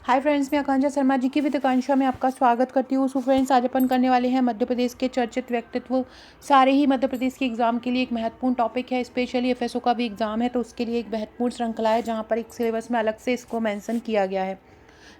Hi friends, मैं आकांक्षा शर्मा जी की with आकांक्षा में आपका स्वागत करती हूँ। सो फ्रेंड्स, आज अपन करने वाले हैं मध्य प्रदेश के चर्चित व्यक्तित्व। सारे ही मध्य प्रदेश के एग्जाम के लिए एक महत्वपूर्ण टॉपिक है, स्पेशली एफएसओ का भी एग्जाम है, तो उसके लिए एक महत्वपूर्ण श्रृंखला है जहाँ पर एक सिलेबस में अलग से इसको मेंशन किया गया है।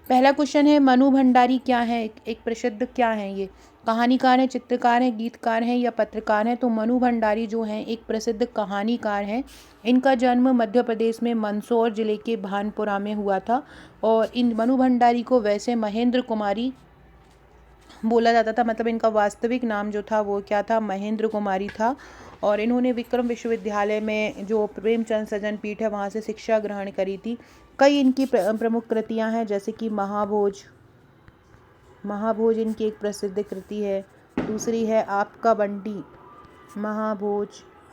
पहला क्वेश्चन है, मनु भंडारी क्या है? एक प्रसिद्ध क्या है ये? कहानीकार हैं, चित्रकार हैं, गीतकार हैं या पत्रकार हैं? तो मनु भंडारी जो हैं एक प्रसिद्ध कहानीकार हैं। इनका जन्म मध्य प्रदेश में मंदसौर जिले के भानपुरा में हुआ था। और इन मनु भंडारी को वैसे महेंद्र कुमारी बोला जाता था, मतलब इनका वास्तविक नाम जो था वो क्या था? महेंद्र कुमारी था। और इन्होंने विक्रम विश्वविद्यालय में जो प्रेमचंद सजन पीठ है वहाँ से शिक्षा ग्रहण करी थी। कई इनकी प्रमुख कृतियाँ हैं, जैसे कि महाभोज। महाभोज इनकी एक प्रसिद्ध कृति है। दूसरी है आपका बंटी। महाभोज,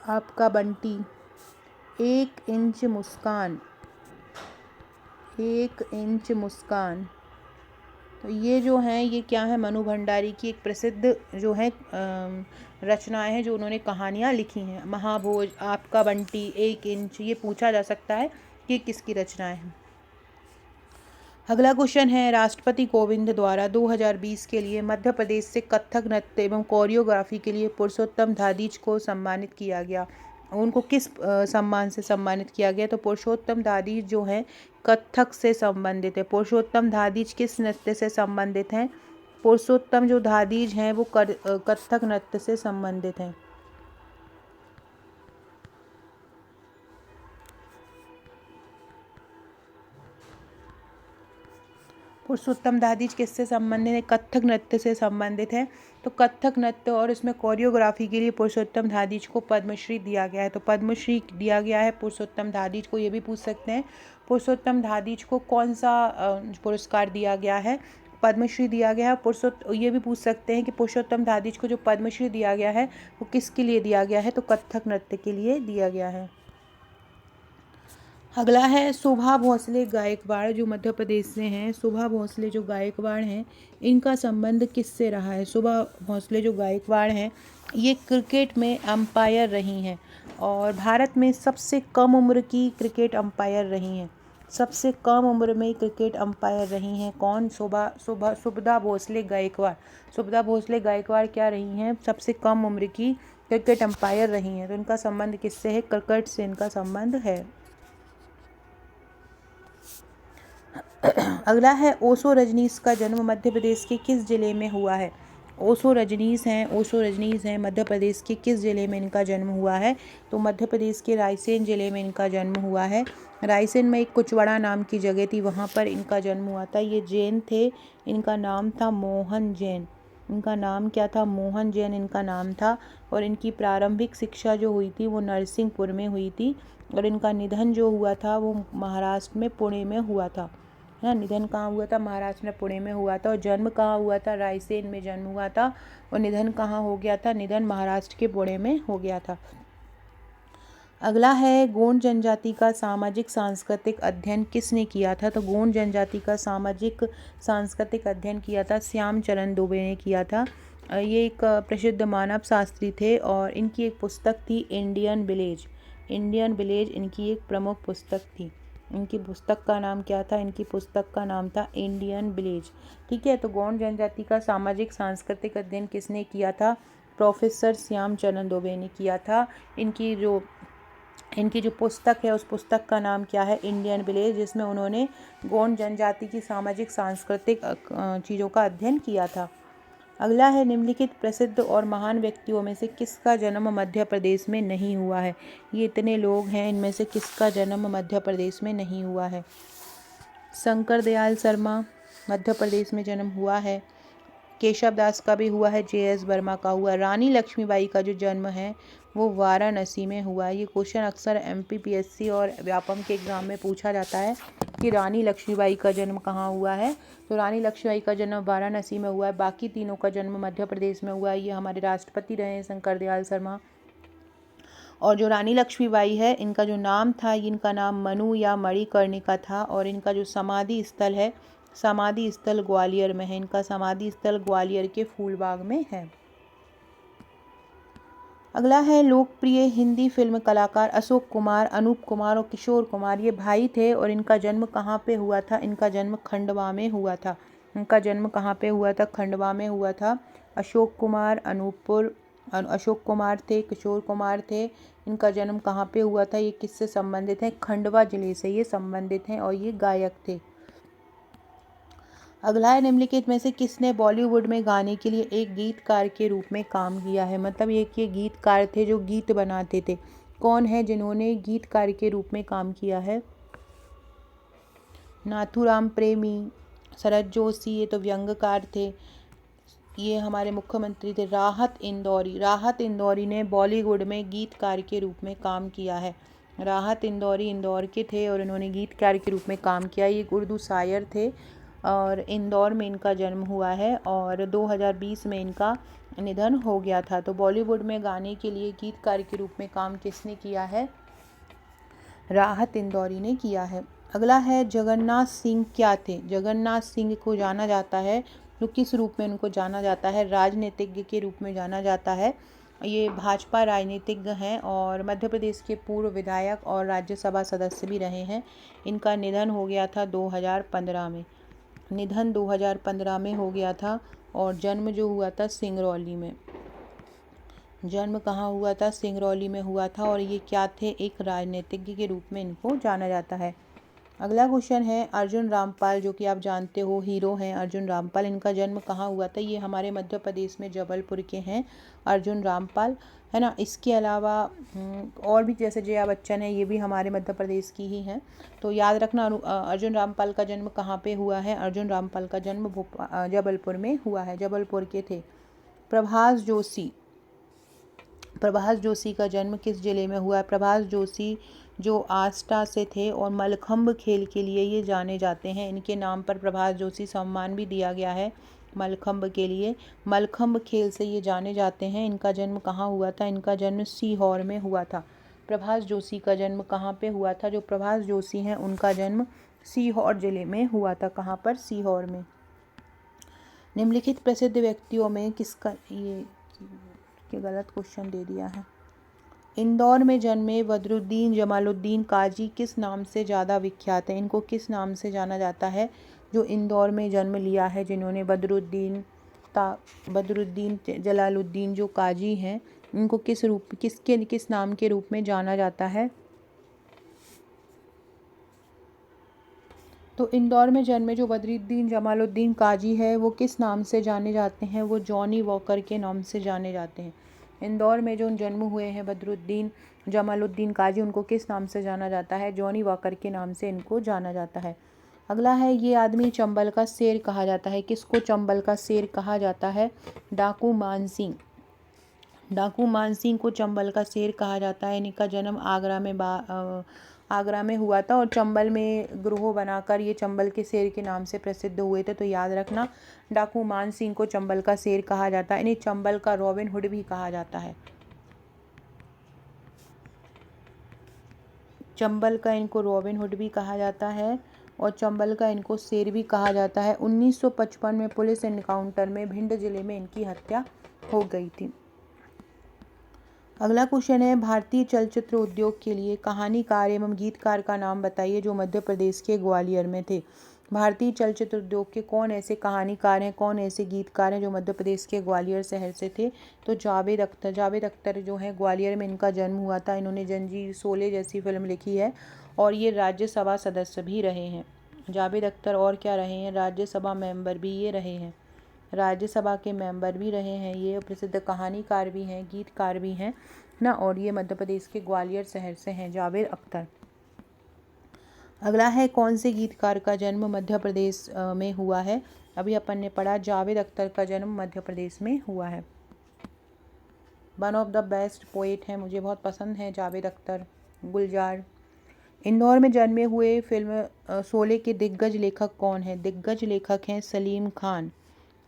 आपका बंटी। एक इंच मुस्कान। एक इंच मुस्कान। तो ये जो हैं ये क्या है? मनु भंडारी की एक प्रसिद्ध जो है रचनाएं हैं, जो उन्होंने कहानियाँ लिखी हैं। महाभोज, आपका बंटी, एक इंच, ये पूछा जा सकता है कि किसकी रचनाएं हैं। अगला क्वेश्चन है, राष्ट्रपति कोविंद द्वारा 2020 के लिए मध्य प्रदेश से कथक नृत्य एवं कोरियोग्राफी के लिए पुरुषोत्तम धादीज को सम्मानित किया गया। उनको किस सम्मान से सम्मानित किया गया? तो पुरुषोत्तम धादीज जो हैं कथक से संबंधित है। पुरुषोत्तम धादीज किस नृत्य से संबंधित हैं? पुरुषोत्तम जो धादीज हैं वो कथक नृत्य से संबंधित हैं। पुरुषोत्तम धादीज किससे संबंधित है? कथक नृत्य से संबंधित है। तो कथक नृत्य और इसमें कोरियोग्राफी के लिए पुरुषोत्तम धादीज को पद्मश्री दिया गया है। तो पद्मश्री दिया गया है पुरुषोत्तम धादीज को। ये भी पूछ सकते हैं पुरुषोत्तम धादीज को कौन सा पुरस्कार दिया गया है? पद्मश्री दिया गया है। ये भी पूछ सकते हैं कि पुरुषोत्तम धादीज को जो पद्मश्री दिया गया है वो किसके लिए दिया गया है? तो कथक नृत्य के लिए दिया गया है। अगला है, सुभा भोसले गायकवाड़ जो मध्य प्रदेश से हैं। सुभा भोसले जो गायकवाड़ हैं इनका संबंध किससे रहा है? सुभा भोसले जो गायकवाड़ हैं ये क्रिकेट में अंपायर रही हैं और भारत में सबसे कम उम्र की क्रिकेट अंपायर रही हैं। सबसे कम उम्र में क्रिकेट अंपायर रही हैं कौन? सुभा भोसले गायकवाड़। सुभा भोसले गायकवाड़ क्या रही हैं? सबसे कम उम्र की क्रिकेट अंपायर रही हैं। तो इनका संबंध किससे है? क्रिकेट से इनका संबंध है। अगला है, ओशो रजनीश का जन्म मध्य प्रदेश के किस जिले में हुआ है? ओशो रजनीश हैं मध्य प्रदेश के किस जिले में इनका जन्म हुआ है? तो मध्य प्रदेश के रायसेन जिले में इनका जन्म हुआ है। रायसेन में एक कुचवाड़ा नाम की जगह थी, वहाँ पर इनका जन्म हुआ था। ये जैन थे, इनका नाम था मोहन जैन। इनका नाम क्या था? मोहन जैन इनका नाम था। और इनकी प्रारंभिक शिक्षा जो हुई थी वो नरसिंहपुर में हुई थी। और इनका निधन जो हुआ था वो महाराष्ट्र में पुणे में हुआ था। है ना, निधन कहाँ हुआ था? महाराष्ट्र में पुणे में हुआ था। और जन्म कहाँ हुआ था? रायसेन में जन्म हुआ था। और निधन कहाँ हो गया था? निधन महाराष्ट्र के पुणे में हो गया था। अगला है, गोंड जनजाति का सामाजिक सांस्कृतिक अध्ययन किसने किया था? तो गोंड जनजाति का सामाजिक सांस्कृतिक अध्ययन किया था श्यामचरण दुबे ने किया था। ये एक प्रसिद्ध मानव शास्त्री थे और इनकी एक पुस्तक थी इंडियन विलेज। इंडियन विलेज इनकी एक प्रमुख पुस्तक थी। इनकी पुस्तक का नाम क्या था? इनकी पुस्तक का नाम था इंडियन विलेज। ठीक है, तो गोंड जनजाति का सामाजिक सांस्कृतिक अध्ययन किसने किया था? प्रोफेसर श्यामचरण दुबे ने किया था। इनकी जो पुस्तक है उस पुस्तक का नाम क्या है? इंडियन विलेज, जिसमें उन्होंने गोंड जनजाति की सामाजिक सांस्कृतिक चीज़ों का अध्ययन किया था। अगला है, निम्नलिखित प्रसिद्ध और महान व्यक्तियों में से किसका जन्म मध्य प्रदेश में नहीं हुआ है? ये इतने लोग हैं, इनमें से किसका जन्म मध्य प्रदेश में नहीं हुआ है? शंकर दयाल शर्मा मध्य प्रदेश में जन्म हुआ है। केशव दास का भी हुआ है। JS वर्मा का हुआ। रानी लक्ष्मीबाई का जो जन्म है वो वाराणसी में हुआ है। ये क्वेश्चन अक्सर MPPSC और व्यापम के एग्जाम में पूछा जाता है कि रानी लक्ष्मीबाई का जन्म कहाँ हुआ है। तो रानी लक्ष्मीबाई का जन्म वाराणसी में हुआ है। बाकी तीनों का जन्म मध्य प्रदेश में हुआ है। ये हमारे राष्ट्रपति रहे हैं शंकर दयाल शर्मा। और जो रानी लक्ष्मीबाई है इनका जो नाम था, इनका नाम मनु या मणिकर्णिका था। और इनका जो समाधि स्थल है, समाधि स्थल ग्वालियर में है। इनका समाधि स्थल ग्वालियर के फूलबाग में है। अगला है लोकप्रिय हिंदी फिल्म कलाकार अशोक कुमार, अनूप कुमार और किशोर कुमार। ये भाई थे और इनका जन्म कहाँ पे हुआ था? इनका जन्म खंडवा में हुआ था। इनका जन्म कहाँ पे हुआ था? खंडवा में हुआ था। अशोक कुमार, अशोक कुमार थे, किशोर कुमार थे। इनका जन्म कहाँ पे हुआ था? ये किससे संबंधित है? खंडवा जिले से ये संबंधित हैं और ये गायक थे। अगला है निम्नलिखित में से किसने बॉलीवुड में गाने के लिए एक गीतकार के रूप में काम किया है? मतलब ये गीतकार थे जो गीत बनाते थे। कौन है जिन्होंने गीतकार के रूप में काम किया है? नाथूराम प्रेमी, शरद जोशी, ये तो व्यंग्यकार थे। ये हमारे मुख्यमंत्री थे राहत इंदौरी। राहत इंदौरी ने बॉलीवुड में गीतकार के रूप में काम किया है। राहत इंदौरी इंदौर के थे और इन्होंने गीतकार के रूप में काम किया। ये उर्दू शायर थे और इंदौर में इनका जन्म हुआ है और 2020 में इनका निधन हो गया था। तो बॉलीवुड में गाने के लिए गीतकार के रूप में काम किसने किया है? राहत इंदौरी ने किया है। अगला है जगन्नाथ सिंह क्या थे? जगन्नाथ सिंह को जाना जाता है तो किस रूप में उनको जाना जाता है? राजनीतिज्ञ के रूप में जाना जाता है। ये भाजपा राजनीतिज्ञ हैं और मध्य प्रदेश के पूर्व विधायक और राज्यसभा सदस्य भी रहे हैं। इनका निधन हो गया था 2015 में। निधन 2015 में हो गया था और जन्म जो हुआ था सिंगरौली में। जन्म कहाँ हुआ था? सिंगरौली में हुआ था और ये क्या थे? एक राजनीतिज्ञ के रूप में इनको जाना जाता है। अगला क्वेश्चन है अर्जुन रामपाल, जो कि आप जानते हो हीरो हैं अर्जुन रामपाल। इनका जन्म कहाँ हुआ था? ये हमारे मध्य प्रदेश में जबलपुर के हैं अर्जुन रामपाल, है ना। इसके अलावा और भी जैसे जया बच्चन है, ये भी हमारे मध्य प्रदेश की ही हैं। तो याद रखना अर्जुन रामपाल का जन्म कहाँ पे हुआ है? अर्जुन रामपाल का जन्म जबलपुर में हुआ है, जबलपुर के थे। प्रभास जोशी का जन्म किस जिले में हुआ है? प्रभास जोशी जो आष्टा से थे और मलखंभ खेल के लिए ये जाने जाते हैं। इनके नाम पर प्रभास जोशी सम्मान भी दिया गया है मलखंभ के लिए। मलखंभ खेल से ये जाने जाते हैं। इनका जन्म कहाँ हुआ था? इनका जन्म सीहोर में हुआ था। प्रभास जोशी का जन्म कहाँ पे हुआ था? जो प्रभास जोशी हैं उनका जन्म सीहोर जिले में हुआ था। कहाँ पर? सीहोर में। निम्नलिखित प्रसिद्ध व्यक्तियों में किसका, ये गलत क्वेश्चन दे दिया है। इंदौर में जन्मे बदरुद्दीन जमालुद्दीन काजी किस नाम से ज़्यादा विख्यात हैं? इनको किस नाम से जाना जाता है? जो इंदौर में जन्म लिया है जिन्होंने बदरुद्दीन जलालुद्दीन जो काजी हैं, इनको किस नाम के रूप में जाना जाता है? तो इंदौर में जन्मे जो बदरुद्दीन जमालुद्दीन काजी है वो किस नाम से जाने जाते हैं? वो जॉनी वॉकर के नाम से जाने जाते हैं। इंदौर में जो जन्म हुए हैं बदरुद्दीन जमालुद्दीन काजी, उनको किस नाम से जाना जाता है? जॉनी वॉकर के नाम से इनको जाना जाता है। अगला है ये आदमी चंबल का शेर कहा जाता है। किसको चंबल का शेर कहा जाता है? डाकू मानसिंह। डाकू मानसिंह को चंबल का शेर कहा जाता है। इनका जन्म आगरा में हुआ था और चंबल में गिरोह बनाकर ये चंबल के शेर के नाम से प्रसिद्ध हुए थे। तो याद रखना डाकू मान सिंह को चंबल का शेर कहा जाता है। इन्हें चंबल का रॉबिन हुड भी कहा जाता है। चंबल का इनको रॉबिन हुड भी कहा जाता है और चंबल का इनको शेर भी कहा जाता है। 1955 में पुलिस एनकाउंटर में भिंड जिले में इनकी हत्या हो गई थी। अगला क्वेश्चन है भारतीय चलचित्र उद्योग के लिए कहानीकार एवं गीतकार का नाम बताइए जो मध्य प्रदेश के ग्वालियर में थे। भारतीय चलचित्र उद्योग के कौन ऐसे कहानीकार हैं, कौन ऐसे गीतकार हैं जो मध्य प्रदेश के ग्वालियर शहर से थे? तो जावेद अख्तर। जावेद अख्तर जो है ग्वालियर में इनका जन्म हुआ था। इन्होंने जंजीर, शोले जैसी फिल्म लिखी है और ये राज्यसभा सदस्य भी रहे हैं। जावेद अख्तर और क्या रहे हैं? राज्यसभा मेंबर भी ये रहे हैं। राज्यसभा के मेंबर भी रहे हैं। ये प्रसिद्ध कहानीकार भी हैं, गीतकार भी हैं ना। और ये मध्य प्रदेश के ग्वालियर शहर से हैं जावेद अख्तर। अगला है कौन से गीतकार का जन्म मध्य प्रदेश में हुआ है? अभी अपन ने पढ़ा जावेद अख्तर का जन्म मध्य प्रदेश में हुआ है। One of the best poet हैं, मुझे बहुत पसंद है जावेद अख्तर। गुलजार। इंदौर में जन्मे हुए फिल्म शोले के दिग्गज लेखक कौन है? दिग्गज लेखक हैं सलीम खान।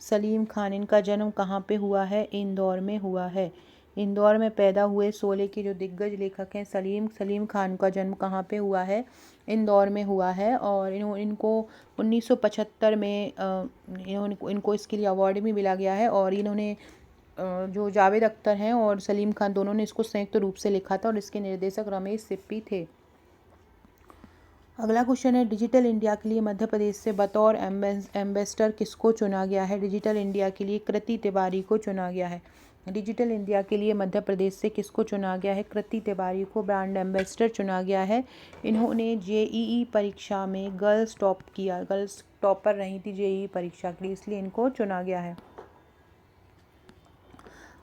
सलीम खान। इनका जन्म कहाँ पे हुआ है? इंदौर में हुआ है। इंदौर में पैदा हुए शोले के जो दिग्गज लेखक हैं सलीम खान का जन्म कहाँ पे हुआ है? इंदौर में हुआ है। और इनको 1975 में इनको इसके लिए अवार्ड भी मिला गया है और इन्होंने जो जावेद अख्तर हैं और सलीम खान दोनों ने इसको संयुक्त रूप से लिखा था और इसके निर्देशक रमेश सिप्पी थे। अगला क्वेश्चन है, डिजिटल इंडिया के लिए मध्य प्रदेश से बतौर एम्बेसडर किसको चुना गया है? डिजिटल इंडिया के लिए कृति तिवारी को चुना गया है। डिजिटल इंडिया के लिए मध्य प्रदेश से किसको चुना गया है? कृति तिवारी को ब्रांड एम्बेसडर चुना गया है। इन्होंने जेईई परीक्षा में गर्ल्स टॉपर रही थी जेईई परीक्षा के लिए, इसलिए इनको चुना गया है।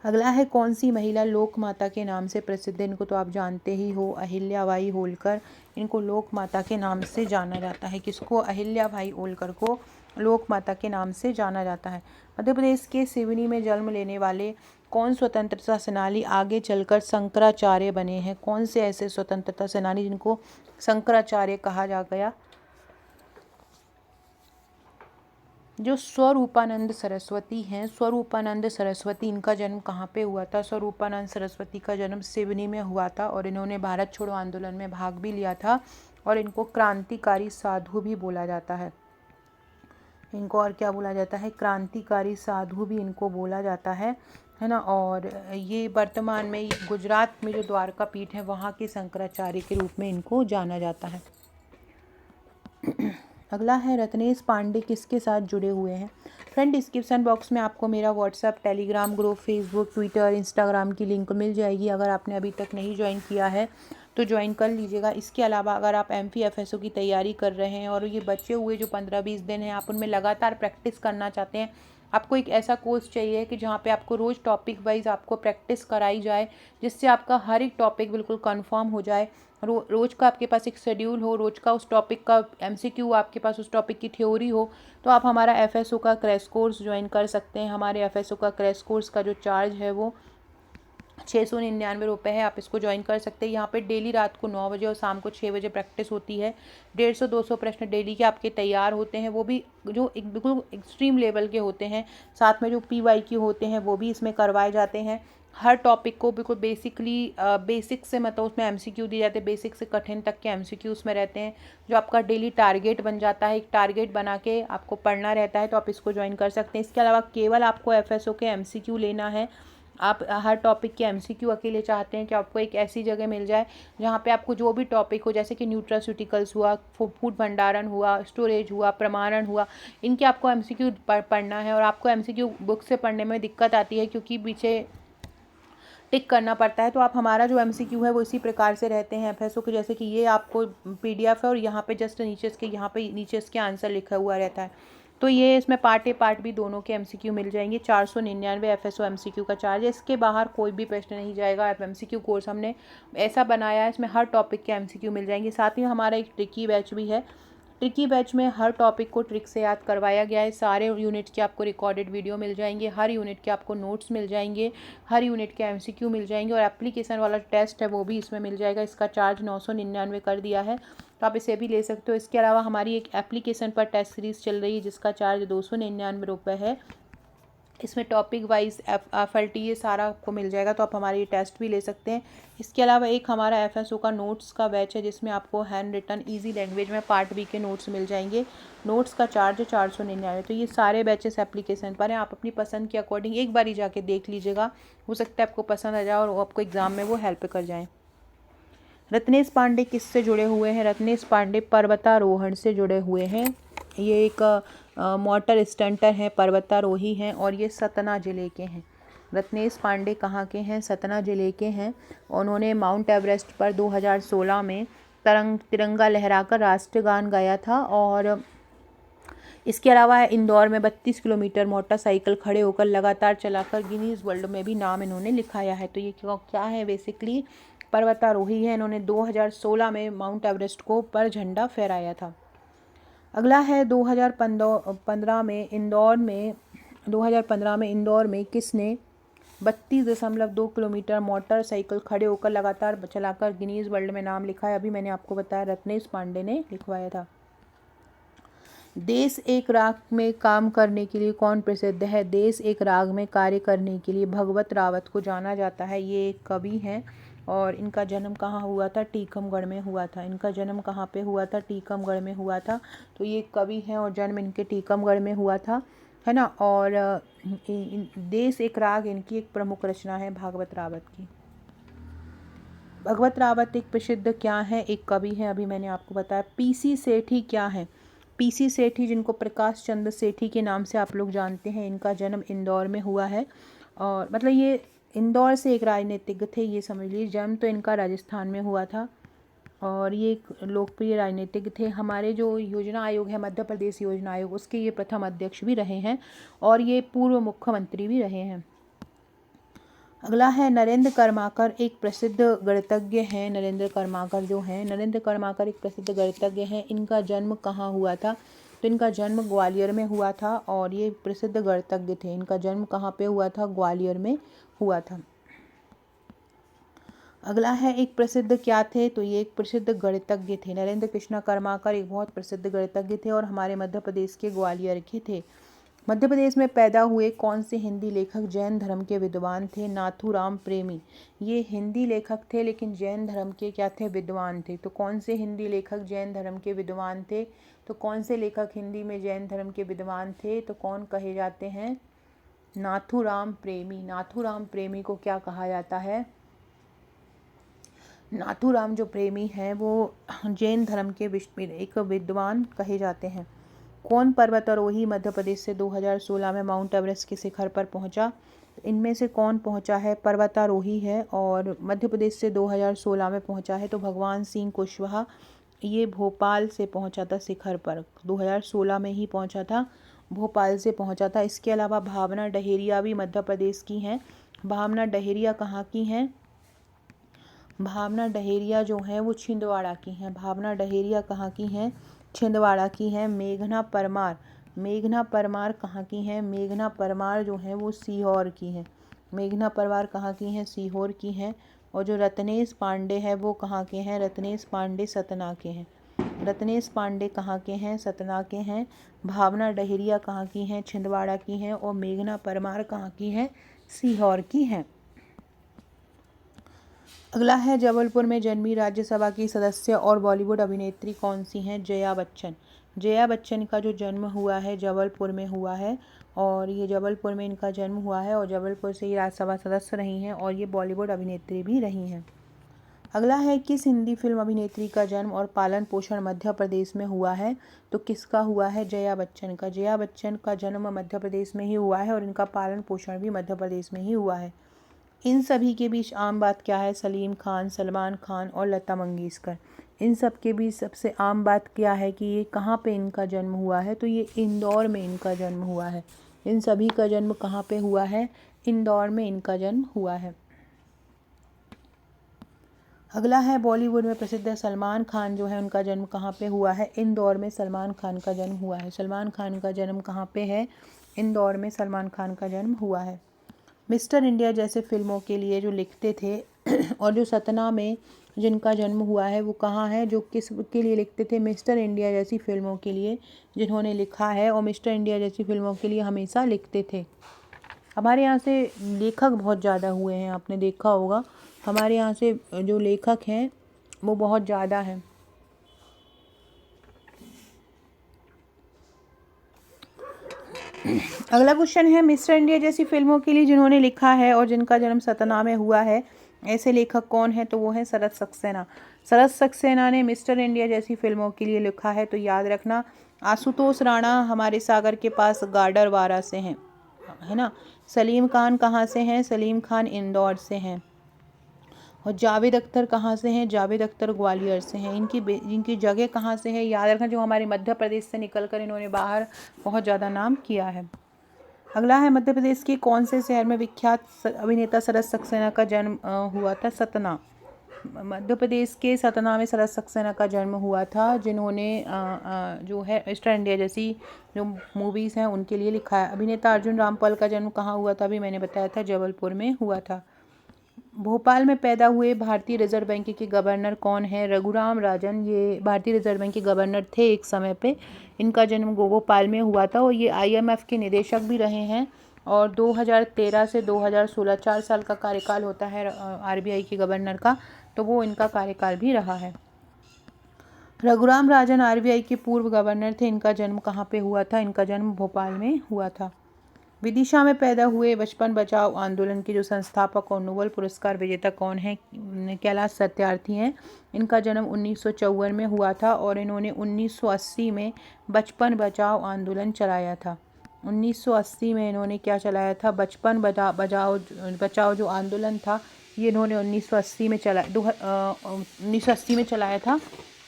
अगला है, कौन सी महिला लोक माता के नाम से प्रसिद्ध है? इनको तो आप जानते ही हो, अहिल्याबाई होलकर। इनको लोक माता के नाम से जाना जाता है। किसको? अहिल्याबाई होलकर को लोक माता के नाम से जाना जाता है। मध्य प्रदेश के सिवनी में जन्म लेने वाले कौन स्वतंत्रता सेनानी आगे चलकर शंकराचार्य बने हैं? कौन से ऐसे स्वतंत्रता सेनानी जिनको शंकराचार्य कहा जा गया? जो स्वरूपानंद सरस्वती हैं, स्वरूपानंद सरस्वती, इनका जन्म कहाँ पे हुआ था? स्वरूपानंद सरस्वती का जन्म सिवनी में हुआ था और इन्होंने भारत छोड़ो आंदोलन में भाग भी लिया था और इनको क्रांतिकारी साधु भी बोला जाता है। इनको और क्या बोला जाता है? क्रांतिकारी साधु भी इनको बोला जाता है ना। और ये वर्तमान में गुजरात में जो द्वारका पीठ है वहाँ के शंकराचार्य के रूप में इनको जाना जाता है। अगला है, रत्नेश पांडे किसके साथ जुड़े हुए हैं? फ्रेंड, डिस्क्रिप्शन बॉक्स में आपको मेरा WhatsApp, Telegram group, Facebook, Twitter, Instagram की लिंक मिल जाएगी। अगर आपने अभी तक नहीं ज्वाइन किया है तो ज्वाइन कर लीजिएगा। इसके अलावा अगर आप एमपी एफएसओ की तैयारी कर रहे हैं और ये बचे हुए जो 15-20 दिन हैं आप उनमें लगातार प्रैक्टिस करना चाहते हैं, आपको एक ऐसा कोर्स चाहिए कि जहाँ पे आपको रोज़ टॉपिक वाइज आपको प्रैक्टिस कराई जाए, जिससे आपका हर एक टॉपिक बिल्कुल कंफर्म हो जाए। रोज़ का आपके पास एक शेड्यूल हो, रोज़ का उस टॉपिक का एमसीक्यू, आपके पास उस टॉपिक की थ्योरी हो, तो आप हमारा एफएसओ का क्रैश कोर्स ज्वाइन कर सकते हैं। हमारे एफएसओ का क्रैश कोर्स का जो चार्ज है वो 699 रुपये है। आप इसको ज्वाइन कर सकते हैं। यहाँ पे डेली रात को 9 बजे और शाम को 6 बजे प्रैक्टिस होती है। 150-200 प्रश्न डेली के आपके तैयार होते हैं, वो भी जो एक बिल्कुल एक्सट्रीम लेवल के होते हैं। साथ में जो PYQ होते हैं वो भी इसमें करवाए जाते हैं। हर टॉपिक को बिल्कुल बेसिक से मतलब उसमें एमसीक्यू दिए जाते हैं, बेसिक से कठिन तक के एमसीक्यू उसमें रहते हैं, जो आपका डेली टारगेट बन जाता है। एक टारगेट बना के आपको पढ़ना रहता है, तो आप इसको ज्वाइन कर सकते हैं। इसके अलावा केवल आपको एफएसओ के एमसीक्यू लेना है। आप हर टॉपिक के एमसीक्यू अकेले चाहते हैं कि आपको एक ऐसी जगह मिल जाए जहाँ पे आपको जो भी टॉपिक हो, जैसे कि न्यूट्रास्यूटिकल्स हुआ, फूड भंडारण हुआ, स्टोरेज हुआ, प्रमाणन हुआ, इनके आपको एमसीक्यू पढ़ना है। और आपको एमसीक्यू बुक से पढ़ने में दिक्कत आती है क्योंकि पीछे टिक करना पड़ता है, तो आप हमारा जो एमसीक्यू है वो इसी प्रकार से रहते हैं एफएसओ के, जैसे कि ये आपको पीडीएफ है और यहाँ पे जस्ट नीचे इसके आंसर लिखा हुआ रहता है। तो ये इसमें पार्ट ए पार्ट बी दोनों के एमसीक्यू मिल जाएंगे। 499 एफएसओ एमसीक्यू का चार्ज है। इसके बाहर कोई भी प्रश्न नहीं जाएगा। एमसीक्यू कोर्स हमने ऐसा बनाया है, इसमें हर टॉपिक के एमसीक्यू मिल जाएंगे। साथ ही हमारा एक ट्रिकी बैच भी है। ट्रिकी बैच में हर टॉपिक को ट्रिक से याद करवाया गया है। सारे यूनिट के आपको रिकॉर्डेड वीडियो मिल जाएंगे, हर यूनिट के आपको नोट्स मिल जाएंगे, हर यूनिट के एमसीक्यू मिल जाएंगे और एप्लीकेशन वाला टेस्ट है वो भी इसमें मिल जाएगा। इसका चार्ज 999 कर दिया है, तो आप इसे भी ले सकते हो। इसके अलावा हमारी एक एप्लीकेशन पर टेस्ट सीरीज़ चल रही है जिसका चार्ज 299 रुपये है। इसमें टॉपिक वाइज FLT ये सारा आपको मिल जाएगा, तो आप हमारी टेस्ट भी ले सकते हैं। इसके अलावा एक हमारा एफएसओ का नोट्स का बैच है जिसमें आपको हैंड रिटन ईजी लैंग्वेज में पार्ट बी के नोट्स मिल जाएंगे। नोट्स का चार्ज है 499। तो ये सारे बैचेस एप्लीकेशन पर हैं। आप अपनी पसंद के अकॉर्डिंग एक बार ही जाके देख लीजिएगा, हो सकता है आपको पसंद आ जाए और आपको एग्ज़ाम में वो हेल्प कर जाएँ। रत्नेश पांडे किससे जुड़े हुए हैं? रत्नेश पांडे पर्वतारोहण से जुड़े हुए हैं। ये एक मोटर स्टंटर हैं, पर्वतारोही हैं और ये सतना ज़िले के हैं। रत्नेश पांडे कहाँ के हैं? सतना ज़िले के हैं। उन्होंने माउंट एवरेस्ट पर 2016 में तिरंगा लहराकर राष्ट्रगान गाया था। और इसके अलावा इंदौर में 32 किलोमीटर मोटरसाइकिल खड़े होकर लगातार चलाकर गिनीज वर्ल्ड में भी नाम इन्होंने लिखाया है। तो ये क्या है? बेसिकली पर्वतारोही है। इन्होंने 2016 में माउंट एवरेस्ट को पर झंडा फहराया था। अगला है 2015 में इंदौर में किसने 32.2 किलोमीटर मोटरसाइकिल खड़े होकर लगातार चलाकर गिनीज वर्ल्ड में नाम लिखा है? अभी मैंने आपको बताया रत्नेश पांडे ने लिखवाया था। देश एक राग में काम करने के लिए कौन प्रसिद्ध है? देश एक राग में कार्य करने के लिए भगवत रावत को जाना जाता है। ये एक कवि हैं और इनका जन्म कहाँ हुआ था? टीकमगढ़ में हुआ था। इनका जन्म कहाँ पे हुआ था? टीकमगढ़ में हुआ था। तो ये कवि हैं और जन्म इनके टीकमगढ़ में हुआ था। है ना। और देश एक राग इनकी एक प्रमुख रचना है भागवत रावत की। भगवत रावत एक प्रसिद्ध क्या है, एक कवि है, अभी मैंने आपको बताया। पीसी सेठी क्या है, पीसी सेठी जिनको प्रकाश चंद्र सेठी के नाम से आप लोग जानते हैं, इनका जन्म इंदौर में हुआ है। और मतलब ये इंदौर से एक राजनीतिज्ञ थे, ये समझ लीजिए। जन्म तो इनका राजस्थान में हुआ था और ये एक लोकप्रिय राजनीतिज्ञ थे। हमारे जो योजना आयोग है, मध्य प्रदेश योजना आयोग, उसके ये प्रथम अध्यक्ष भी रहे हैं और ये पूर्व मुख्यमंत्री भी रहे हैं। अगला है नरेंद्र कर्माकर, एक प्रसिद्ध गणितज्ञ हैं। नरेंद्र कर्माकर जो हैं, नरेंद्र कर्माकर एक प्रसिद्ध गणितज्ञ हैं। इनका जन्म कहाँ हुआ था, तो इनका जन्म ग्वालियर में हुआ था और ये प्रसिद्ध गणितज्ञ थे। इनका जन्म कहाँ पे हुआ था, ग्वालियर में हुआ था। अगला है एक प्रसिद्ध क्या थे, तो ये एक प्रसिद्ध गणितज्ञ थे। नरेंद्र कृष्ण कर्माकर एक बहुत प्रसिद्ध गणितज्ञ थे और हमारे मध्य प्रदेश के ग्वालियर के थे। मध्य प्रदेश में पैदा हुए कौन से हिंदी लेखक जैन धर्म के विद्वान थे, नाथूराम प्रेमी। ये हिंदी लेखक थे लेकिन जैन धर्म के क्या थे, विद्वान थे। तो कौन से हिंदी लेखक जैन धर्म के विद्वान थे, तो कौन से लेखक हिंदी में जैन धर्म के विद्वान थे, तो कौन कहे जाते हैं, नाथूराम प्रेमी। नाथूराम प्रेमी को क्या कहा जाता है, नाथूराम जो प्रेमी हैं वो जैन धर्म के एक विद्वान कहे जाते हैं। कौन पर्वतारोही मध्य प्रदेश से 2016 में माउंट एवरेस्ट के शिखर पर पहुंचा, इनमें से कौन पहुंचा है, पर्वतारोही है और मध्य प्रदेश से 2016 में पहुंचा है तो भगवान सिंह कुशवाहा। ये भोपाल से पहुंचा था शिखर पर, 2016 में ही पहुंचा था, भोपाल से पहुंचा था। इसके अलावा भावना डहेरिया भी मध्य प्रदेश की हैं। भावना डहेरिया कहाँ की हैं, भावना डहेरिया जो है वो छिंदवाड़ा की हैं। भावना डहेरिया कहाँ की हैं, छिंदवाड़ा की हैं। मेघना परमार, मेघना परमार कहाँ की हैं, मेघना परमार जो है वो सीहोर की हैं। मेघना परमार कहाँ की हैं, सीहोर की हैं। और जो रत्नेश पांडे है वो कहाँ के हैं, रत्नेश पांडे सतना के हैं। रत्नेश पांडे कहाँ के हैं, सतना के हैं। भावना डहेरिया कहाँ की हैं, छिंदवाड़ा की हैं। और मेघना परमार कहाँ की हैं, सीहोर की हैं। अगला है जबलपुर में जन्मी राज्यसभा की सदस्य और बॉलीवुड अभिनेत्री कौन सी हैं, जया बच्चन। जया बच्चन का जो जन्म हुआ है जबलपुर में हुआ है और ये जबलपुर में इनका जन्म हुआ है और जबलपुर से ही राज्यसभा सदस्य रही हैं और ये बॉलीवुड अभिनेत्री भी रही हैं। अगला है किस हिंदी फिल्म अभिनेत्री का जन्म और पालन पोषण मध्य प्रदेश में हुआ है, तो किसका हुआ है, जया बच्चन का। जया बच्चन का जन्म मध्य प्रदेश में ही हुआ है और इनका पालन पोषण भी मध्य प्रदेश में ही हुआ है। इन सभी के बीच आम बात क्या है, सलीम खान, सलमान खान और लता मंगेशकर। इन सब के बीच सबसे आम बात क्या है कि ये कहाँ पे इनका जन्म हुआ है, तो ये इंदौर में इनका जन्म हुआ है। इन सभी का जन्म कहाँ पे हुआ है, इंदौर में इनका जन्म हुआ है। अगला है बॉलीवुड में प्रसिद्ध सलमान खान जो है उनका जन्म कहाँ पे हुआ है, इंदौर में सलमान खान का जन्म हुआ है। सलमान खान का जन्म कहाँ पे है, इंदौर में सलमान खान का जन्म हुआ है। मिस्टर इंडिया जैसे फिल्मों के लिए जो लिखते थे और जो सतना में जिनका जन्म हुआ है वो कहाँ है, जो किस के लिए लिखते थे, मिस्टर इंडिया जैसी फिल्मों के लिए जिन्होंने लिखा है और मिस्टर इंडिया जैसी फिल्मों के लिए हमेशा लिखते थे। हमारे यहाँ से लेखक बहुत ज़्यादा हुए हैं, आपने देखा होगा हमारे यहाँ से जो लेखक हैं वो बहुत ज़्यादा हैं। अगला क्वेश्चन है मिस्टर इंडिया जैसी फिल्मों के लिए जिन्होंने लिखा है और जिनका जन्म सतना में हुआ है, ऐसे लेखक कौन है, तो वो है शरत सक्सेना। शरत सक्सेना ने मिस्टर इंडिया जैसी फिल्मों के लिए लिखा है, तो याद रखना। आशुतोष राणा हमारे सागर के पास गाडरवारा से हैं, है ना। सलीम खान कहाँ से हैं, सलीम खान इंदौर से हैं। और जावेद अख्तर कहाँ से हैं, जावेद अख्तर ग्वालियर से हैं। इनकी जगह कहाँ से है, याद रखना, जो हमारे मध्य प्रदेश से निकलकर इन्होंने बाहर बहुत ज़्यादा नाम किया है। अगला है मध्य प्रदेश के कौन से शहर में विख्यात अभिनेता शरत सक्सेना का जन्म हुआ था, सतना। मध्य प्रदेश के सतना में शरत सक्सेना का जन्म हुआ था, जिन्होंने जो है मिस्टर इंडिया जैसी जो मूवीज़ हैं उनके लिए लिखा है। अभिनेता अर्जुन रामपाल का जन्म कहाँ हुआ था, अभी मैंने बताया था जबलपुर में हुआ था। भोपाल में पैदा हुए भारतीय रिजर्व बैंक के गवर्नर कौन है, रघुराम राजन। ये भारतीय रिजर्व बैंक के गवर्नर थे एक समय पे। इनका जन्म भोपाल में हुआ था और ये IMF के निदेशक भी रहे हैं और 2013 से 2016 4 साल का कार्यकाल होता है RBI के गवर्नर का, तो वो इनका कार्यकाल भी रहा है। रघुराम राजन आरबीआई के पूर्व गवर्नर थे। इनका जन्म कहाँ पे हुआ था? इनका जन्म भोपाल में हुआ था। विदिशा में पैदा हुए बचपन बचाओ आंदोलन के जो संस्थापक और नोबेल पुरस्कार विजेता कौन है? कैलाश सत्यार्थी हैं। इनका जन्म 1954 में हुआ था और इन्होंने 1980 में बचपन बचाओ आंदोलन चलाया था। 1980 में इन्होंने क्या चलाया था? बचपन बचाओ जो आंदोलन था ये इन्होंने 1980 में चलाया था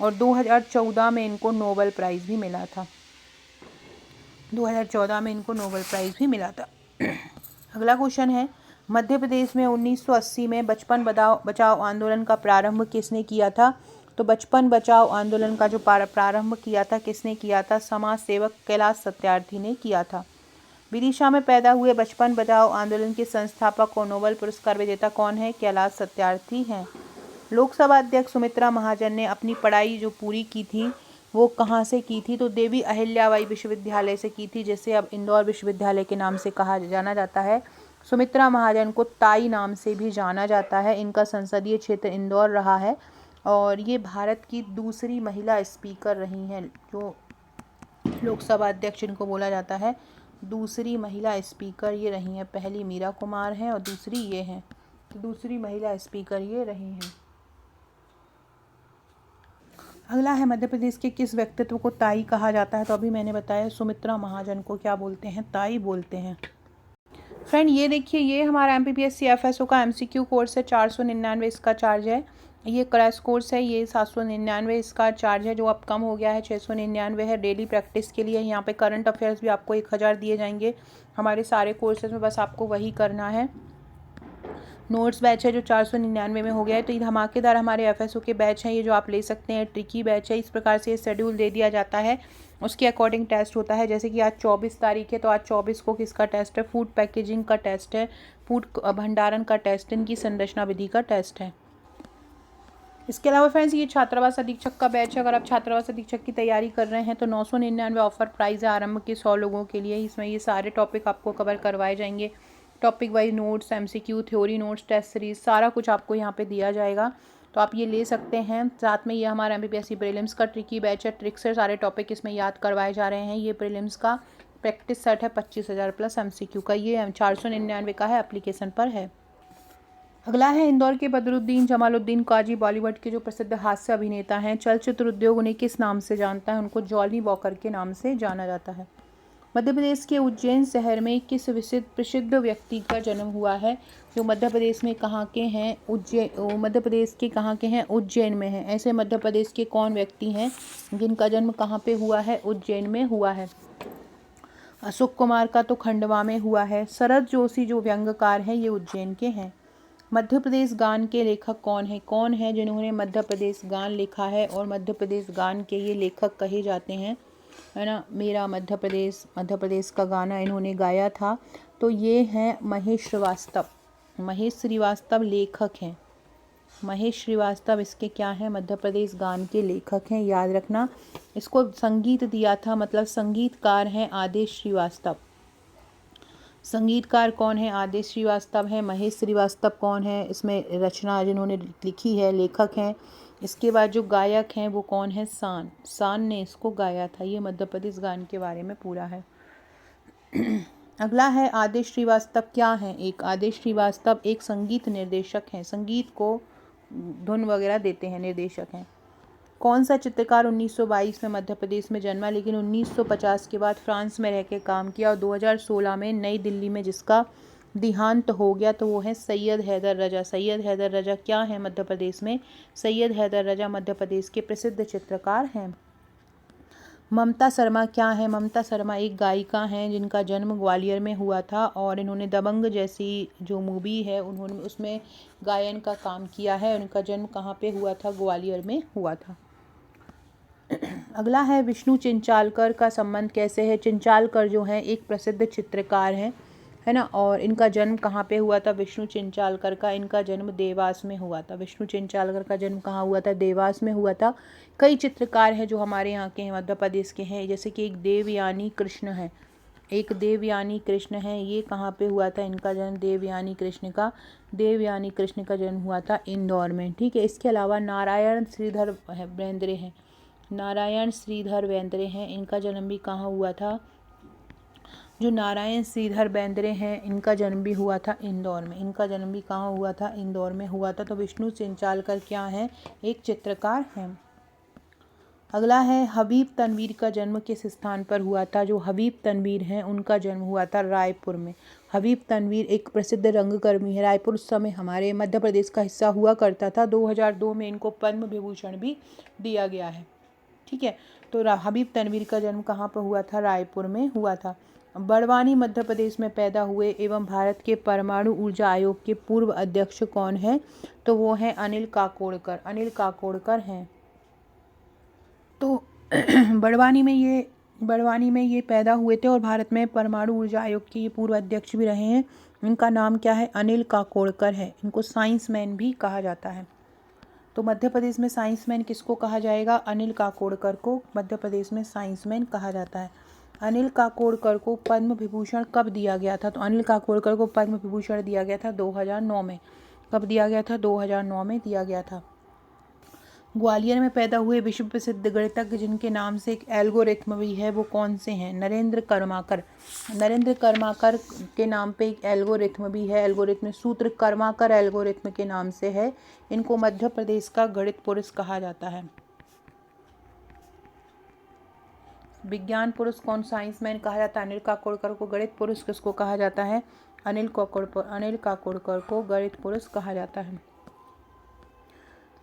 और 2014 में इनको नोबेल प्राइज़ भी मिला था। 2014 में इनको नोबेल प्राइज़ भी मिला था। अगला क्वेश्चन है, मध्य प्रदेश में 1980 में बचपन बचाओ आंदोलन का प्रारंभ किसने किया था? तो बचपन बचाओ आंदोलन का जो प्रारंभ किया था किसने किया था? समाज सेवक कैलाश सत्यार्थी ने किया था। विदिशा में पैदा हुए बचपन बचाओ आंदोलन के संस्थापक और नोबेल पुरस्कार विजेता कौन है? कैलाश सत्यार्थी हैं। लोकसभा अध्यक्ष सुमित्रा महाजन ने अपनी पढ़ाई जो पूरी की थी वो कहाँ से की थी? तो देवी अहिल्याबाई विश्वविद्यालय से की थी, जिसे अब इंदौर विश्वविद्यालय के नाम से जाना जाता है। सुमित्रा महाजन को ताई नाम से भी जाना जाता है। इनका संसदीय क्षेत्र इंदौर रहा है और ये भारत की दूसरी महिला स्पीकर रही हैं। जो लोकसभा अध्यक्ष इनको बोला जाता है, दूसरी महिला स्पीकर ये रही हैं। पहली मीरा कुमार हैं और दूसरी ये हैं, तो दूसरी महिला स्पीकर ये रही हैं। अगला है, मध्य प्रदेश के किस व्यक्तित्व को ताई कहा जाता है? तो अभी मैंने बताया सुमित्रा महाजन को क्या बोलते हैं? ताई बोलते हैं। फ्रेंड ये देखिए, ये हमारा MPPS CFSO का MCQ कोर्स है। 499 इसका चार्ज है। ये क्रैश कोर्स है। ये 799 इसका चार्ज है, जो अब कम हो गया है, 699 है डेली प्रैक्टिस के लिए। यहाँ पे करंट अफेयर्स भी आपको 1000 दिए जाएंगे हमारे सारे कोर्सेज में, बस आपको वही करना है। नोट्स बैच है जो 499 में हो गया है। तो ये धमाकेदार हमारे FSO के बैच हैं, ये जो आप ले सकते हैं। ट्रिकी बैच है। इस प्रकार से शेड्यूल दे दिया जाता है, उसके अकॉर्डिंग टेस्ट होता है। जैसे कि आज 24 तारीख है, तो आज 24 को किसका टेस्ट है? फूड पैकेजिंग का टेस्ट है, फूड भंडारण का टेस्ट, इनकी संरचना विधि का टेस्ट है। इसके अलावा फ्रेंड्स ये छात्रावास अधीक्षक का बैच है। अगर आप छात्रावास अधीक्षक की तैयारी कर रहे हैं तो 999 ऑफर प्राइस है आरंभ के 100 लोगों के लिए। इसमें ये सारे टॉपिक आपको कवर करवाए जाएंगे। Topic wise notes, MCQ, theory notes, test series, सारा कुछ आपको यहाँ पे दिया जाएगा, तो आप ये ले सकते हैं। साथ में ये हमारा MPPSC प्रीलिम्स का ट्रिकी बैच है। ट्रिक से सारे टॉपिक इसमें याद करवाए जा रहे हैं। ये प्रीलिम्स का प्रैक्टिस सेट है 25,000 प्लस MCQ का। ये 499 का है, एप्लीकेशन पर है। अगला है, इंदौर के बदरुद्दीन जमालुद्दीन काजी बॉलीवुड के जो प्रसिद्ध हास्य अभिनेता हैं। चलचित्र उद्योग उन्हें किस नाम से जानता है? उनको जॉनी वॉकर के नाम से जाना जाता है। मध्य प्रदेश के उज्जैन शहर में किस प्रसिद्ध व्यक्ति का जन्म हुआ है? जो मध्य प्रदेश में कहाँ के हैं? मध्य प्रदेश के कहाँ के हैं? उज्जैन में हैं। ऐसे मध्य प्रदेश के कौन व्यक्ति हैं जिनका जन्म कहाँ पे हुआ है? उज्जैन में हुआ है। अशोक कुमार का तो खंडवा में हुआ है। शरद जोशी जो व्यंग्यकार हैं ये उज्जैन के हैं। मध्य प्रदेश गान के लेखक कौन है? कौन है जिन्होंने मध्य प्रदेश गान लिखा है और मध्य प्रदेश गान के ये लेखक कहे जाते हैं, है ना? मेरा मध्य प्रदेश का गाना इन्होंने गाया था। तो ये हैं महेश श्रीवास्तव। महेश श्रीवास्तव लेखक हैं। महेश श्रीवास्तव इसके क्या हैं? मध्य प्रदेश गान के लेखक हैं, याद रखना। इसको संगीत दिया था, मतलब संगीतकार हैं आदेश श्रीवास्तव। संगीतकार कौन है? आदेश श्रीवास्तव है। महेश श्रीवास्तव कौन है? इसमें रचना जिन्होंने लिखी है, लेखक हैं। इसके बाद जो गायक हैं वो कौन है? शान ने इसको गाया था। ये मध्य प्रदेश गान के बारे में पूरा है। अगला है, आदेश श्रीवास्तव क्या हैं? आदेश श्रीवास्तव एक संगीत निर्देशक हैं, संगीत को धुन वगैरह देते हैं, निर्देशक हैं। कौन सा चित्रकार 1922 में मध्य प्रदेश में जन्मा, लेकिन 1950 के बाद फ्रांस में रह के काम किया और 2016 में नई दिल्ली में जिसका देहांत हो गया, तो वो है सैयद हैदर रजा। सैयद हैदर रजा क्या है मध्य प्रदेश में? सैयद हैदर रजा मध्य प्रदेश के प्रसिद्ध चित्रकार हैं। ममता शर्मा क्या है? ममता शर्मा एक गायिका हैं जिनका जन्म ग्वालियर में हुआ था और इन्होंने दबंग जैसी जो मूवी है उन्होंने उसमें गायन का काम किया है। उनका जन्म कहाँ पे हुआ था? ग्वालियर में हुआ था। अगला है, विष्णु चिंचालकर का संबंध कैसे है? चिंचालकर जो है एक प्रसिद्ध चित्रकार हैं, है ना, और इनका जन्म कहाँ पे हुआ था? विष्णु चिंचालकर का इनका जन्म देवास में हुआ था। विष्णु चिंचालकर का जन्म कहाँ हुआ था? देवास में हुआ था। कई चित्रकार हैं जो हमारे यहाँ के हैं, मध्य प्रदेश के हैं, जैसे कि एक देवयानी कृष्ण है। ये कहाँ पे हुआ था इनका जन्म? देवयानी कृष्ण का जन्म हुआ था इंदौर में। ठीक है। इसके अलावा नारायण श्रीधर बेंद्रे हैं। नारायण श्रीधर बेंद्रे हैं, इनका जन्म भी कहाँ हुआ था? जो नारायण श्रीधर बेंद्रे हैं इनका जन्म भी हुआ था इंदौर में। इनका जन्म भी कहाँ हुआ था? इंदौर में हुआ था। तो विष्णु चिंचालकर क्या हैं? एक चित्रकार हैं। अगला है हबीब तनवीर का जन्म किस स्थान पर हुआ था? जो हबीब तनवीर हैं उनका जन्म हुआ था रायपुर में। हबीब तनवीर एक प्रसिद्ध रंगकर्मी है। रायपुर उस समय हमारे मध्य प्रदेश का हिस्सा हुआ करता था। 2002 में इनको पद्म विभूषण भी दिया गया है। ठीक है, तो हबीब तनवीर का जन्म कहाँ पर हुआ था? रायपुर में हुआ था। बड़वानी मध्य प्रदेश में पैदा हुए एवं भारत के परमाणु ऊर्जा आयोग के पूर्व अध्यक्ष कौन है? तो वो हैं अनिल काकोडकर। अनिल काकोडकर हैं। तो बड़वानी में ये पैदा हुए थे और भारत में परमाणु ऊर्जा आयोग के ये पूर्व अध्यक्ष भी रहे हैं। इनका नाम क्या है? अनिल काकोडकर है। इनको साइंस मैन भी कहा जाता है। तो मध्य प्रदेश में साइंस मैन किसको कहा जाएगा? अनिल काकोडकर को मध्य प्रदेश में साइंस मैन कहा जाता है। अनिल काकोडकर को पद्म विभूषण कब दिया गया था? तो अनिल काकोडकर को पद्म विभूषण दिया गया था 2009 में। कब दिया गया था? 2009 में दिया गया था। ग्वालियर में पैदा हुए विश्व प्रसिद्ध गणितज्ञ जिनके नाम से एक एल्गोरिथ्म भी है, वो कौन से हैं? नरेंद्र कर्माकर। नरेंद्र कर्माकर के नाम पे एक एल्गोरिथ्म भी है। एल्गोरिथ्म सूत्र कर्माकर एल्गोरिथ्म के नाम से है। इनको मध्य प्रदेश का गणित पुरुष कहा जाता है। विज्ञान पुरुष कौन? साइंस मैन कहा जाता है अनिल काकोडकर को। गणित पुरुष किसको कहा जाता है? अनिल काकोडकर को गणित पुरुष कहा जाता है।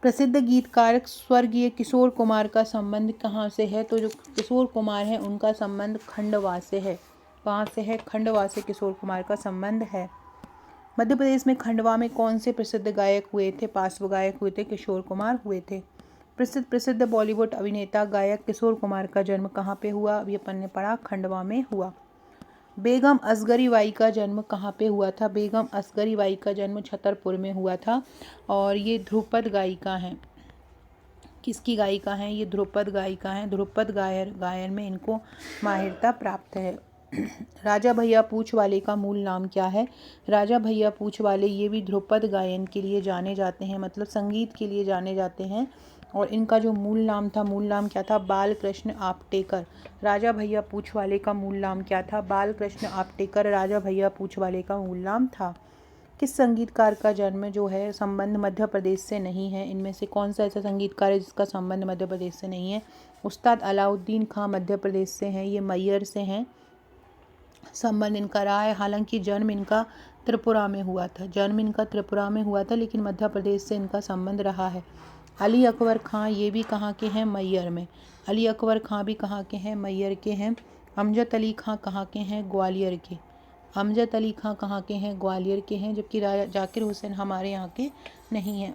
प्रसिद्ध गीतकार स्वर्गीय किशोर कुमार का संबंध कहाँ से है? तो जो किशोर कुमार हैं उनका संबंध खंडवा से है। कहाँ से है? खंडवा से किशोर कुमार का संबंध है। मध्य प्रदेश में खंडवा में कौन से प्रसिद्ध गायक हुए थे? पार्श्व गायक हुए थे, किशोर कुमार हुए थे। प्रसिद्ध बॉलीवुड अभिनेता गायक किशोर कुमार का जन्म कहाँ पे हुआ? अभी अपन ने पढ़ा, खंडवा में हुआ। बेगम असगरी बाई का जन्म कहाँ पे हुआ था? बेगम असगरी बाई का जन्म छतरपुर में हुआ था और ये ध्रुपद गायिका हैं। किसकी गायिका हैं? ये ध्रुपद गायिका हैं। ध्रुपद गायन में इनको माहिरता प्राप्त है। राजा भैया पूछ वाले का मूल नाम क्या है? राजा भैया पूछ वाले ये भी ध्रुपद गायन के लिए जाने जाते हैं, मतलब संगीत के लिए जाने जाते हैं। और इनका जो मूल नाम था, मूल नाम क्या था? बालकृष्ण आपटेकर। राजा भैया पूछ वाले का मूल नाम क्या था? बालकृष्ण आपटेकर राजा भैया पूछ वाले का मूल नाम था। किस संगीतकार का जन्म जो है संबंध मध्य प्रदेश से नहीं है? इनमें से कौन सा ऐसा संगीतकार है जिसका संबंध मध्य प्रदेश से नहीं है? उस्ताद अलाउद्दीन खां मध्य प्रदेश से हैं, ये मैयर से हैं। संबंध इनका रहा है, हालांकि जन्म इनका त्रिपुरा में हुआ था, लेकिन मध्य प्रदेश से इनका संबंध रहा है। अली अकबर खां ये भी कहाँ के हैं? मैयर में। अली अकबर खां भी कहाँ के हैं? मैयर के हैं। अमजद अली खां कहाँ के हैं? ग्वालियर के। अमजद अली खां कहाँ के हैं? ग्वालियर के हैं, जबकि जाकिर हुसैन हमारे यहाँ के नहीं हैं।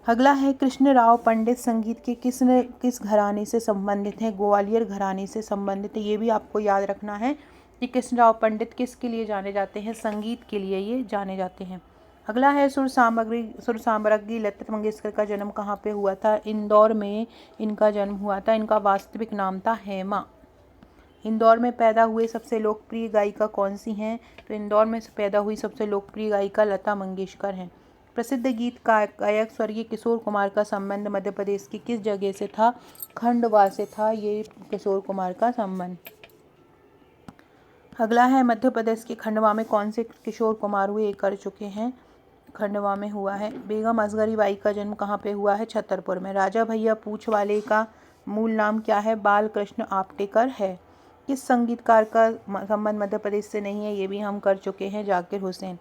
अगला है कृष्णराव पंडित संगीत के किस घराने से संबंधित हैं? ग्वालियर घराने से संबंधित है। ये भी आपको याद रखना है कि कृष्णराव पंडित किसके लिए जाने जाते हैं? संगीत के लिए ये जाने जाते हैं। अगला है सुर साम्राज्ञी लता मंगेशकर का जन्म कहाँ पे हुआ था? इंदौर में इनका जन्म हुआ था। इनका वास्तविक नाम था हेमा। इंदौर में पैदा हुए सबसे लोकप्रिय गायिका कौन सी हैं? तो इंदौर में पैदा हुई सबसे लोकप्रिय गायिका लता मंगेशकर हैं। प्रसिद्ध गीत गायक स्वर्गीय किशोर कुमार का संबंध मध्य प्रदेश की किस जगह से था? खंडवा से था ये किशोर कुमार का संबंध। अगला है मध्य प्रदेश के खंडवा में कौन से किशोर कुमार हुए? कर चुके हैं, खंडवा में हुआ है। बेगम असगरी बाई का जन्म कहाँ पे हुआ है? छतरपुर में। राजा भैया पूछ वाले का मूल नाम क्या है? बालकृष्ण आपटेकर है। किस संगीतकार का संबंध मध्य प्रदेश से नहीं है? ये भी हम कर चुके हैं, जाकिर हुसैन।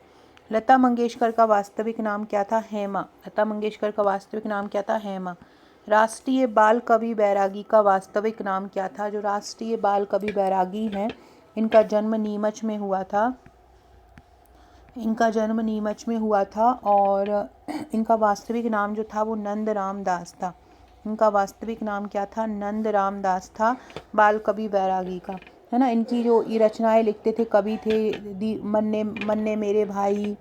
लता मंगेशकर का वास्तविक नाम क्या था? हेमा। लता मंगेशकर का वास्तविक नाम क्या था? हेमा। राष्ट्रीय बाल कवि बैरागी का वास्तविक नाम क्या था? जो राष्ट्रीय बाल कवि बैरागी हैं इनका जन्म नीमच में हुआ था। और इनका वास्तविक नाम जो था वो नंद राम दास था। इनका वास्तविक नाम क्या था? नंद राम दास था, बाल कवि बैरागी का, है ना। इनकी जो ये रचनाएं लिखते थे, कवि थे मन्ने मेरे भाई,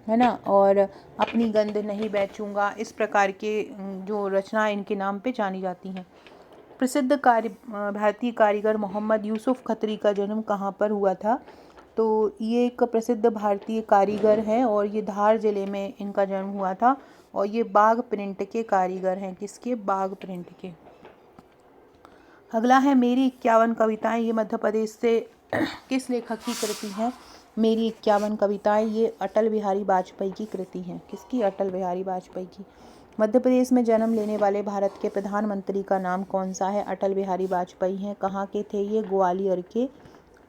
है ना, और अपनी गंध नहीं बेचूंगा, इस प्रकार के जो रचनाएं इनके नाम पे जानी जाती हैं। प्रसिद्ध भारतीय कारीगर मोहम्मद यूसुफ खत्री का जन्म कहाँ पर हुआ था? तो ये एक प्रसिद्ध भारतीय कारीगर हैं और ये धार जिले में इनका जन्म हुआ था। और ये बाघ प्रिंट के कारीगर हैं। किसके? बाघ प्रिंट के। अगला है मेरी 51 कविताएं। ये मध्य प्रदेश से किस लेखक की कृति है? मेरी 51 कविताएं ये अटल बिहारी वाजपेयी की कृति हैं। किसकी? अटल बिहारी वाजपेयी की। मध्य प्रदेश में जन्म लेने वाले भारत के प्रधानमंत्री का नाम कौन सा है? अटल बिहारी वाजपेयी हैं। कहाँ के थे ये? ग्वालियर के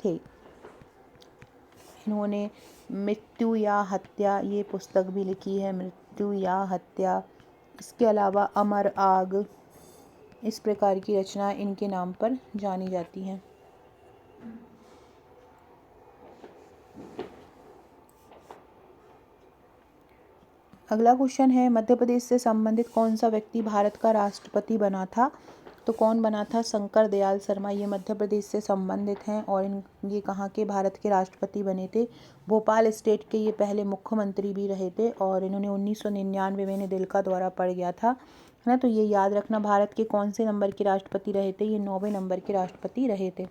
थे। इन्होंने मृत्यु या हत्या ये पुस्तक भी लिखी है, मृत्यु या हत्या। इसके अलावा अमर आग, इस प्रकार की रचना इनके नाम पर जानी जाती हैं। अगला क्वेश्चन है मध्य प्रदेश से संबंधित कौन सा व्यक्ति भारत का राष्ट्रपति बना था? तो कौन बना था? शंकर दयाल शर्मा। ये मध्य प्रदेश से संबंधित हैं और ये कहाँ के भारत के राष्ट्रपति बने थे? भोपाल स्टेट के ये पहले मुख्यमंत्री भी रहे थे और इन्होंने 1999 में इन्हें दिल का दौरा पड़ गया था, है ना। तो ये याद रखना। भारत के कौन से नंबर के राष्ट्रपति रहे थे? ये 9वें नंबर के राष्ट्रपति रहे थे।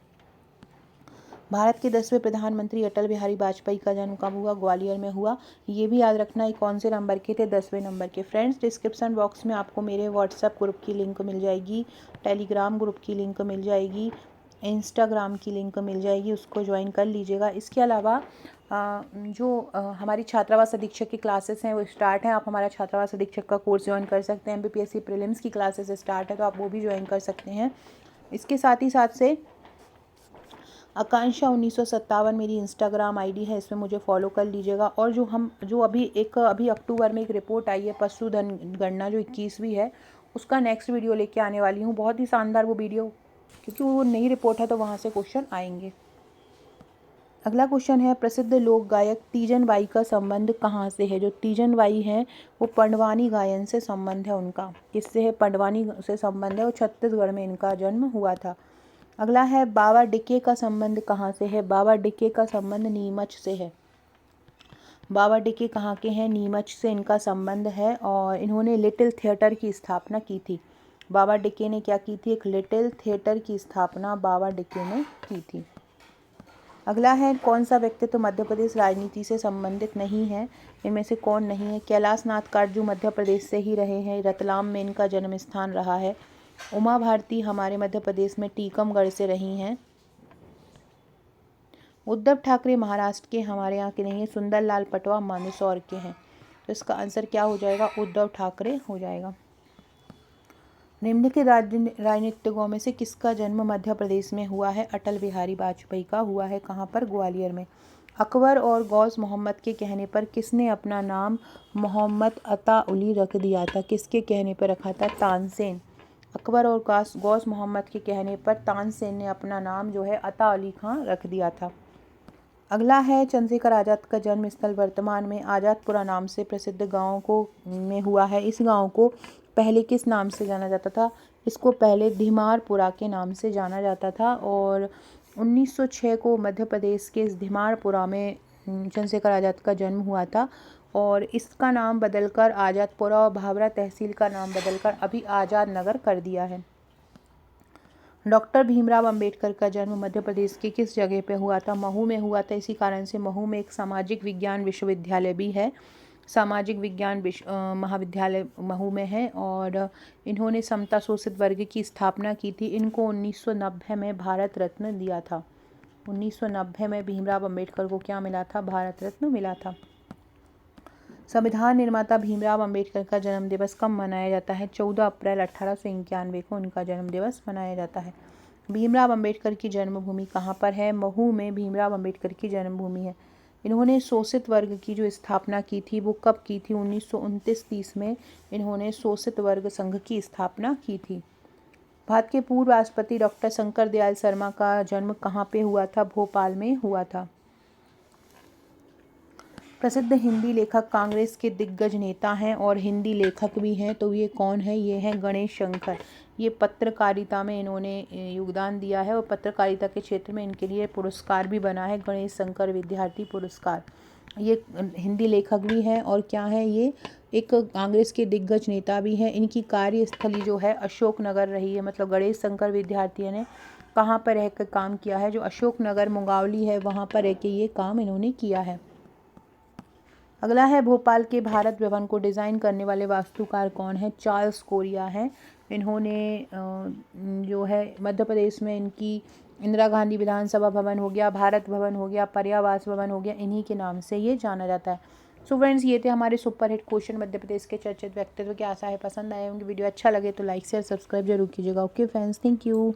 भारत के 10वें प्रधानमंत्री अटल बिहारी वाजपेयी का जन्म कब हुआ? ग्वालियर में हुआ। ये भी याद रखना, ये कौन से नंबर के थे? 10वें नंबर के। फ्रेंड्स, डिस्क्रिप्शन बॉक्स में आपको मेरे व्हाट्सएप ग्रुप की लिंक मिल जाएगी, टेलीग्राम ग्रुप की लिंक मिल जाएगी, इंस्टाग्राम की लिंक मिल जाएगी, उसको ज्वाइन कर लीजिएगा। इसके अलावा हमारी छात्रावास अधीक्षक की क्लासेस हैं वो स्टार्ट हैं। आप हमारा छात्रावास अधीक्षक का कोर्स ज्वाइन कर सकते हैं। MPPSC प्रीलिम्स की क्लासेस स्टार्ट है तो आप वो भी ज्वाइन कर सकते हैं। इसके साथ ही साथ से आकांक्षा 1957 मेरी इंस्टाग्राम आईडी है, इसमें मुझे फॉलो कर लीजिएगा। और अभी अक्टूबर में एक रिपोर्ट आई है पशुधन गणना जो 21वीं है, उसका नेक्स्ट वीडियो लेके आने वाली हूँ। बहुत ही शानदार वो वीडियो, क्योंकि वो नई रिपोर्ट है तो वहाँ से क्वेश्चन आएंगे। अगला क्वेश्चन है प्रसिद्ध लोक गायक तीजन बाई का संबंध कहाँ से है? जो तीजन बाई हैं वो पंडवानी गायन से संबंध है उनका। किससे है? पंडवानी से संबंध है। वो छत्तीसगढ़ में इनका जन्म हुआ था। अगला है बाबा डिके का संबंध कहाँ से है? बाबा डिके का संबंध नीमच से है। बाबा डिके कहाँ के हैं? नीमच से इनका संबंध है और इन्होंने लिटिल थिएटर की स्थापना की थी। बाबा डिके ने क्या की थी? एक लिटिल थिएटर की स्थापना बाबा डिके ने की थी। अगला है कौन सा व्यक्तित्व मध्य प्रदेश राजनीति से संबंधित नहीं है? इनमें से कौन नहीं है? कैलाश नाथ काटजू मध्य प्रदेश से ही रहे हैं। रतलाम में इनका जन्म स्थान रहा है। उमा भारती हमारे मध्य प्रदेश में टीकमगढ़ से रही हैं। उद्धव ठाकरे महाराष्ट्र के, हमारे यहाँ के नहीं है। सुंदरलाल पटवा मंदसौर के हैं। तो इसका आंसर क्या हो जाएगा? उद्धव ठाकरे हो जाएगा। निम्नलिखित राजनीतिज्ञों में से किसका जन्म मध्य प्रदेश में हुआ है? अटल बिहारी वाजपेयी का हुआ है। कहाँ पर? ग्वालियर में। अकबर और गौस मोहम्मद के कहने पर किसने अपना नाम मोहम्मद अताउली रख दिया था? किसके कहने पर रखा था? तानसेन। अकबर और गौस मोहम्मद के कहने पर तानसेन ने अपना नाम जो है अता अली खां रख दिया था। अगला है चंद्रशेखर आज़ाद का जन्म स्थल वर्तमान में आज़ादपुरा नाम से प्रसिद्ध गाँव में हुआ है। इस गाँव को पहले किस नाम से जाना जाता था? इसको पहले धीमारपुरा के नाम से जाना जाता था और 1906 को मध्य प्रदेश के इस धीमारपुरा में चंद्रशेखर आज़ाद का जन्म हुआ था और इसका नाम बदलकर आज़ादपुरा और भाभरा तहसील का नाम बदलकर अभी आज़ाद नगर कर दिया है। डॉक्टर भीमराव अंबेडकर का जन्म मध्य प्रदेश के किस जगह पे हुआ था? महू में हुआ था। इसी कारण से महू में एक सामाजिक विज्ञान विश्वविद्यालय भी है। सामाजिक विज्ञान महाविद्यालय महू में है और इन्होंने समता शोषित वर्ग की स्थापना की थी। इनको 1990 में भारत रत्न दिया था। 1990 में भीमराव अंबेडकर को क्या मिला था? भारत रत्न मिला था। संविधान निर्माता भीमराव अंबेडकर का जन्म दिवस कब मनाया जाता है? 14 अप्रैल 1891 को उनका जन्म दिवस मनाया जाता है। भीमराव अंबेडकर की जन्मभूमि कहाँ पर है? महू में भीमराव अंबेडकर की जन्मभूमि है। इन्होंने शोषित वर्ग की जो स्थापना की थी वो कब की थी? 1929-30 में इन्होंने शोषित वर्ग संघ की स्थापना की थी। भारत के पूर्व राष्ट्रपति डॉक्टर शंकर दयाल शर्मा का जन्म कहाँ पे हुआ था? भोपाल में हुआ था। प्रसिद्ध हिंदी लेखक कांग्रेस के दिग्गज नेता हैं और हिंदी लेखक भी हैं। तो ये कौन है? ये हैं गणेश शंकर। ये पत्रकारिता में इन्होंने योगदान दिया है और पत्रकारिता के क्षेत्र में इनके लिए पुरस्कार भी बना है, गणेश शंकर विद्यार्थी पुरस्कार। ये हिंदी लेखक भी हैं और क्या है? ये एक कांग्रेस के दिग्गज नेता भी हैं। इनकी कार्यस्थली जो है अशोक नगर रही है, मतलब गणेश शंकर विद्यार्थी ने कहाँ पर रह कर काम किया है, जो अशोक नगर मुंगावली है वहाँ पर रह के ये काम इन्होंने किया है। अगला है भोपाल के भारत भवन को डिज़ाइन करने वाले वास्तुकार कौन है? चार्ल्स कोरिया हैं। इन्होंने जो है मध्य प्रदेश में इनकी इंदिरा गांधी विधानसभा भवन हो गया, भारत भवन हो गया, पर्यावास भवन हो गया, इन्हीं के नाम से ये जाना जाता है। सो फ्रेंड्स, ये थे हमारे सुपरहिट क्वेश्चन मध्य प्रदेश के चर्चित व्यक्तित्व के। आशा है पसंद आए होंगे। वीडियो अच्छा लगे तो लाइक शेयर सब्सक्राइब जरूर कीजिएगा। Okay friends, thank you.